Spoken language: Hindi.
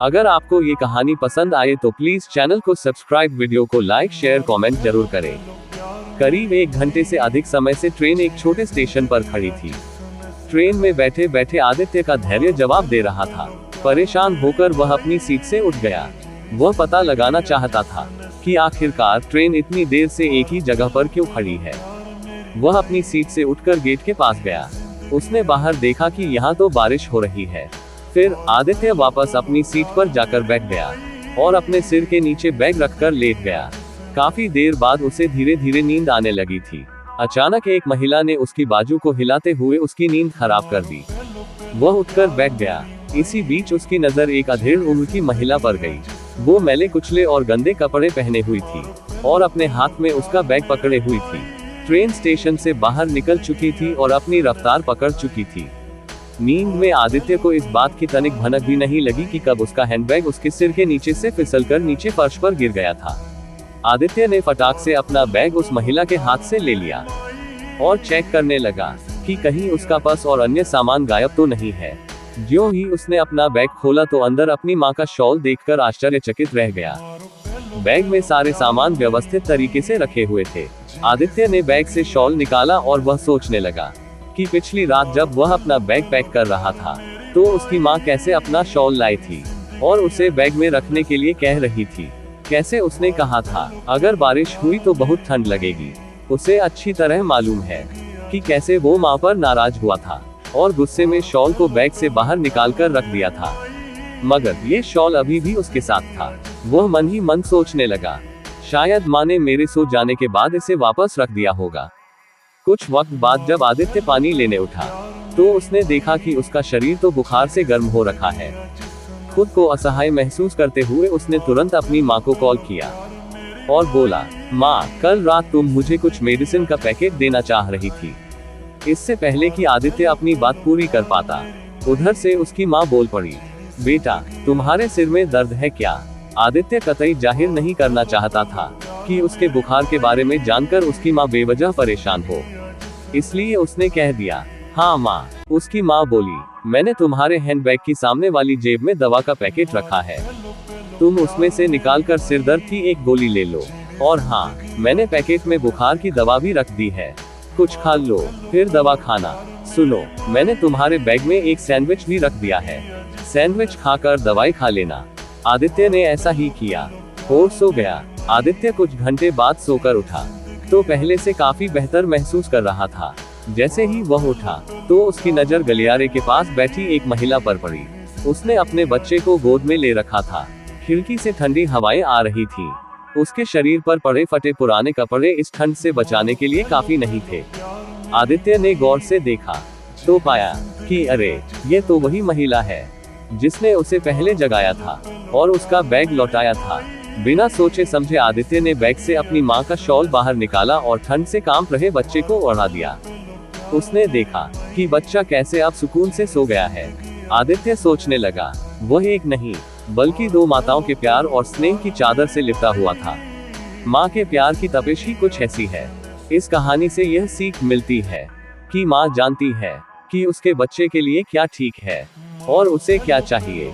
अगर आपको ये कहानी पसंद आए तो प्लीज चैनल को सब्सक्राइब, वीडियो को लाइक, शेयर, कमेंट जरूर करें। करीब 1 घंटे से अधिक समय से ट्रेन एक छोटे स्टेशन पर खड़ी थी। ट्रेन में बैठे बैठे आदित्य का धैर्य जवाब दे रहा था। परेशान होकर वह अपनी सीट से उठ गया। वह पता लगाना चाहता था कि आखिरकार ट्रेन इतनी देर से एक ही जगह पर क्यों खड़ी है। वह अपनी सीट से उठकर गेट के पास गया। उसने बाहर देखा कि यहाँ तो बारिश हो रही है। फिर आदित्य वापस अपनी सीट पर जाकर बैठ गया और अपने सिर के नीचे बैग रखकर लेट गया। काफी देर बाद उसे धीरे धीरे नींद आने लगी थी। अचानक एक महिला ने उसकी बाजू को हिलाते हुए उसकी नींद खराब कर दी। वह उठकर बैठ गया। इसी बीच उसकी नजर एक अधेड़ उम्र की महिला पर गई। वो मैले कुचले और गंदे कपड़े पहने हुई थी और अपने हाथ में उसका बैग पकड़े हुई थी। ट्रेन स्टेशन से बाहर निकल चुकी थी और अपनी रफ्तार पकड़ चुकी थी। नींद में आदित्य को इस बात की तनिक भनक भी नहीं लगी कि कब उसका हैंडबैग उसके सिर के नीचे से फिसलकर नीचे फर्श पर गिर गया था। आदित्य ने फटाक से अपना बैग उस महिला के हाथ से ले लिया और चेक करने लगा कि कहीं उसका पर्स और अन्य सामान गायब तो नहीं है। ज्यों ही उसने अपना बैग खोला तो अंदर अपनी मां का शॉल देखकर आश्चर्यचकित रह गया। बैग में सारे सामान व्यवस्थित तरीके से रखे हुए थे। आदित्य ने बैग से शॉल निकाला और वह सोचने लगा कि पिछली रात जब वह अपना बैग पैक कर रहा था तो उसकी मां कैसे अपना शॉल लाई थी और उसे बैग में रखने के लिए कह रही थी। कैसे उसने कहा था अगर बारिश हुई तो बहुत ठंड लगेगी। उसे अच्छी तरह मालूम है कि कैसे वो मां पर नाराज हुआ था और गुस्से में शॉल को बैग से बाहर निकालकर रख दिया था, मगर ये शॉल अभी भी उसके साथ था। वह मन ही मन सोचने लगा, शायद मां ने मेरे सो जाने के बाद इसे वापस रख दिया होगा। कुछ वक्त बाद जब आदित्य पानी लेने उठा तो उसने देखा कि उसका शरीर तो बुखार से गर्म हो रखा है। खुद को असहाय महसूस करते हुए उसने तुरंत अपनी मां को कॉल किया और बोला, मां, कल रात तुम मुझे कुछ मेडिसिन का पैकेट देना चाह रही थी। इससे पहले कि आदित्य अपनी बात पूरी कर पाता, उधर से उसकी मां बोल पड़ी, बेटा, तुम्हारे सिर में दर्द है क्या? आदित्य कतई जाहिर नहीं करना चाहता था कि उसके बुखार के बारे में जानकर उसकी मां बेवजह परेशान हो, इसलिए उसने कह दिया, हाँ मां। उसकी मां बोली, मैंने तुम्हारे हैंडबैग की सामने वाली जेब में दवा का पैकेट रखा है, तुम उसमें से निकालकर सिर दर्द की एक गोली ले लो। और हाँ, मैंने पैकेट में बुखार की दवा भी रख दी है, कुछ खा लो फिर दवा खाना। सुनो, मैंने तुम्हारे बैग में एक सैंडविच भी रख दिया है, सैंडविच खाकर दवाई खा लेना। आदित्य ने ऐसा ही किया और सो गया। आदित्य कुछ घंटे बाद सोकर उठा तो पहले से काफी बेहतर महसूस कर रहा था। जैसे ही वह उठा तो उसकी नजर गलियारे के पास बैठी एक महिला पर पड़ी। उसने अपने बच्चे को गोद में ले रखा था। खिड़की से ठंडी हवाएं आ रही थी। उसके शरीर पर पड़े फटे पुराने कपड़े इस ठंड से बचाने के लिए काफी नहीं थे। आदित्य ने गौर से देखा तो पाया कि अरे, ये तो वही महिला है जिसने उसे पहले जगाया था और उसका बैग लौटाया था। बिना सोचे समझे आदित्य ने बैग से अपनी मां का शॉल बाहर निकाला और ठंड से कांप रहे बच्चे को ओढ़ा दिया। उसने देखा कि बच्चा कैसे अब सुकून से सो गया है। आदित्य सोचने लगा, वह एक नहीं बल्कि 2 माताओं के प्यार और स्नेह की चादर से लिपटा हुआ था। माँ के प्यार की तपिश ही कुछ ऐसी है। इस कहानी से यह सीख मिलती है कि माँ जानती है कि उसके बच्चे के लिए क्या ठीक है और उसे क्या चाहिए।